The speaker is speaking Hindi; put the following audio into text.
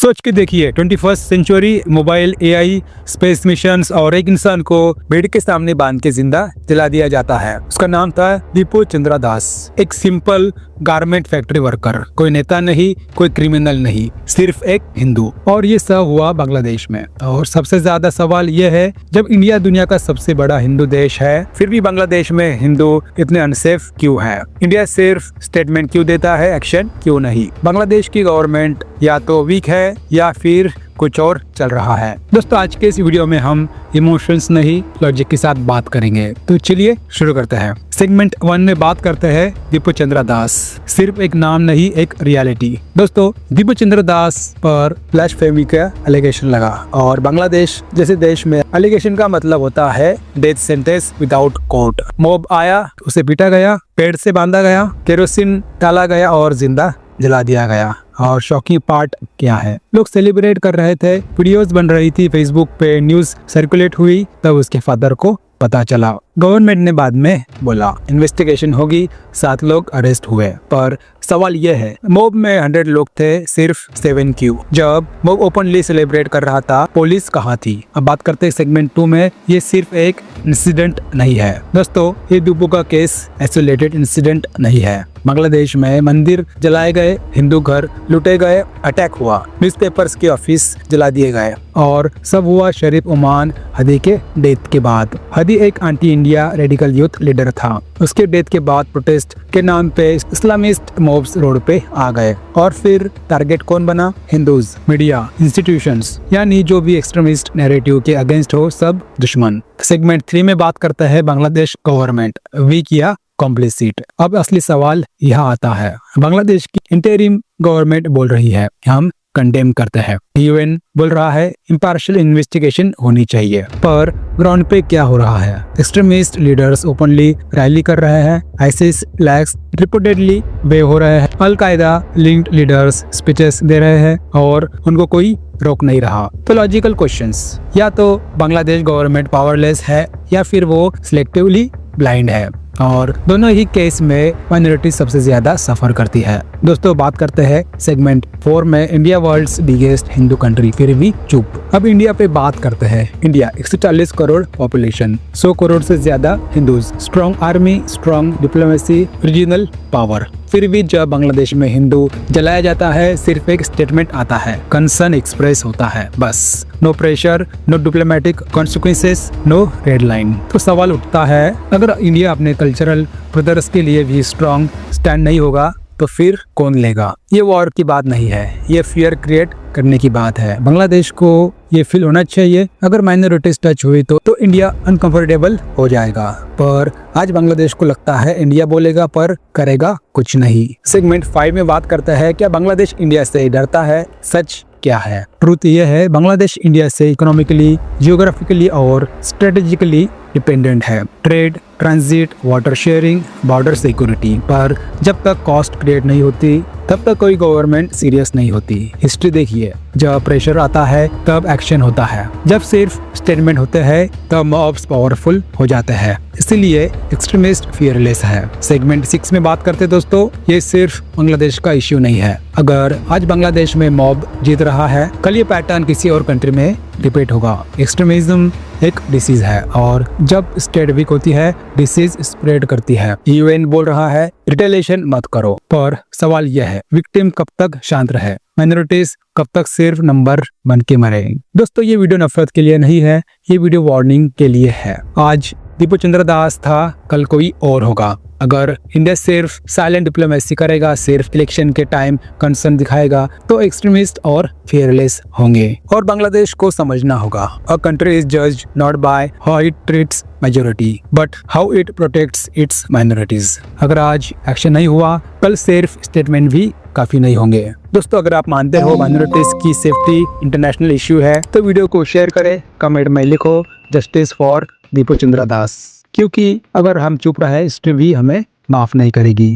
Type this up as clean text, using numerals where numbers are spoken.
सोच के देखिए 21st century, mobile, AI, space missions और एक इंसान को बेड के सामने बांध के जिंदा जला दिया जाता है। उसका नाम था दीपू चंद्र दास, एक सिंपल गारमेंट फैक्ट्री वर्कर, कोई नेता नहीं, कोई क्रिमिनल नहीं, सिर्फ एक हिंदू। और ये सब हुआ बांग्लादेश में। और सबसे ज्यादा सवाल ये है, जब इंडिया दुनिया का सबसे बड़ा हिंदू देश है, फिर भी बांग्लादेश में हिंदू इतने अनसेफ क्यों है? इंडिया सिर्फ स्टेटमेंट क्यों देता है, एक्शन क्यों नहीं? बांग्लादेश की गवर्नमेंट या तो वीक है या फिर कुछ और चल रहा है। दोस्तों, आज के इस वीडियो में हम इमोशंस नहीं, लॉजिक के साथ बात करेंगे। तो चलिए शुरू करते हैं। सेगमेंट 1 में बात करते हैं दीपू चंद्र दास, सिर्फ एक नाम नहीं, एक रियलिटी। दोस्तों, दीपू चंद्र दास पर ब्लास्फेमी का एलिगेशन लगा और बांग्लादेश जैसे देश में एलिगेशन का मतलब होता है death sentence without court. Mob आया, उसे पीटा गया, पेड़ से बांधा गया, केरोसिन डाला गया और जिंदा जला दिया गया। और शॉकिंग पार्ट क्या है, लोग सेलिब्रेट कर रहे थे, वीडियोस बन रही थी, फेसबुक पे न्यूज सर्कुलेट हुई, तब उसके फादर को पता चला। गवर्नमेंट ने बाद में बोला इन्वेस्टिगेशन होगी, 7 लोग अरेस्ट हुए। पर सवाल यह है, मॉब में 100 लोग थे, सिर्फ 7 क्यों? जब मॉब ओपनली सेलिब्रेट कर रहा था, पुलिस कहाँ थी? अब बात करते हैं सेगमेंट 2 में। ये सिर्फ एक इंसिडेंट नहीं है दोस्तों, ये दीपू का केस आइसोलेटेड इंसिडेंट नहीं है। बांग्लादेश में मंदिर जलाए गए, हिंदू घर लूटे गए, अटैक हुआ, न्यूज़पेपर्स के ऑफिस जला दिए गए, और सब हुआ शरीफ उमान हदी के डेथ के बाद। हदी एक anti India radical youth leader था। उसके डेथ के बाद प्रोटेस्ट के नाम पे इस्लामिस्ट मॉब्स रोड पे आ गए, और फिर टारगेट कौन बना? हिंदूज, मीडिया, इंस्टीट्यूशंस, यानी जो भी एक्सट्रीमिस्ट नैरेटिव के अगेंस्ट हो, सब दुश्मन। सेगमेंट 3 में बात करता है बांग्लादेश गवर्नमेंट वीक या कॉम्प्लिसिट। अब असली सवाल यहाँ आता है, बांग्लादेश की इंटरिम गवर्नमेंट बोल रही है हम कंडेम करते हैं, यूएन बोल रहा है इम्पार्शियल इन्वेस्टिगेशन होनी चाहिए, पर ग्राउंड पे क्या हो रहा है? एक्सट्रीमिस्ट लीडर्स ओपनली रैली कर रहे हैं, आईसिस फ्लैग्स रिपोर्टेडली वे हो रहे हैं, अल कायदा लिंक्ड लीडर्स स्पीचेस दे रहे हैं और उनको कोई रोक नहीं रहा। तो लॉजिकल क्वेश्चंस, या तो बांग्लादेश गवर्नमेंट पावरलेस है या फिर वो सिलेक्टिवली ब्लाइंड है, और दोनों ही केस में माइनॉरिटी सबसे ज्यादा सफर करती है। दोस्तों, बात करते हैं सेगमेंट 4 में, India world's biggest Hindu country, फिर भी चुप। अब इंडिया पे बात करते हैं। इंडिया 140 करोड़ पॉपुलेशन, 100 करोड़ से ज्यादा Hindus, strong army, strong diplomacy, regional power, फिर भी जब बांग्लादेश में हिंदू जलाया जाता है, सिर्फ एक स्टेटमेंट आता है, कंसर्न एक्सप्रेस होता है, बस। No pressure, no diplomatic consequences, no red line. तो सवाल उठता है, अगर इंडिया अपने कल्चरल ब्रदर्स के लिए भी स्ट्रॉन्ग स्टैंड नहीं होगा तो फिर कौन लेगा? ये वॉर की बात नहीं है, ये फियर क्रिएट करने की बात है। बांग्लादेश को ये फील होना चाहिए, अगर माइनॉरिटीज टच हुई तो इंडिया अनकंफर्टेबल हो जाएगा। पर आज बांग्लादेश को लगता है इंडिया बोलेगा पर करेगा कुछ नहीं। सेगमेंट 5 में बात करता है, क्या बांग्लादेश इंडिया से डरता है? सच क्या है? ट्रूथ ये है, बांग्लादेश इंडिया से इकोनॉमिकली, जियोग्राफिकली और स्ट्रेटेजिकली डिपेंडेंट है। Trade, transit, water sharing, border security. पर जब तक कॉस्ट क्रिएट नहीं होती, तब तक कोई गवर्नमेंट सीरियस नहीं होती। हिस्ट्री देखिए, जब प्रेशर आता है तब एक्शन होता है, जब सिर्फ स्टेटमेंट होते हैं तब मॉब्स पावरफुल हो जाते हैं। इसीलिए एक्सट्रीमिस्ट फियरलेस है। सेगमेंट 6 में बात करते दोस्तों, ये सिर्फ बांग्लादेश का इश्यू नहीं है। अगर आज बांग्लादेश में मॉब जीत रहा है, कल ये पैटर्न किसी और कंट्री में रिपीट होगा। एक्सट्रीमिज्म एक डिसीज है, और जब स्टेट वीक होती है, डिसीज स्प्रेड करती है। यूएन बोल रहा है रिटेलिएशन मत करो, पर सवाल यह है, विक्टिम कब तक शांत रहे? माइनॉरिटीज कब तक सिर्फ नंबर बन के मरे? दोस्तों, ये वीडियो नफरत के लिए नहीं है, ये वीडियो वार्निंग के लिए है। आज दीपू चंद्र दास था, कल कोई और होगा। अगर इंडिया सिर्फ साइलेंट डिप्लोमेसी करेगा, सिर्फ इलेक्शन के टाइम कंसर्न दिखाएगा, तो एक्सट्रीमिस्ट और फियरलेस होंगे। और बांग्लादेश को समझना होगा, a country is judged not by how it treats majority but how it protects it's minorities. अगर आज एक्शन नहीं हुआ, कल सिर्फ स्टेटमेंट भी काफी नहीं होंगे। दोस्तों, अगर आप मानते हो माइनॉरिटीज की सेफ्टी इंटरनेशनल इश्यू है, तो वीडियो को शेयर करें, कमेंट में लिखो जस्टिस फॉर दीपू चंद्र दास, क्योंकि अगर हम चुप रहे, हिस्ट्री भी हमें माफ नहीं करेगी।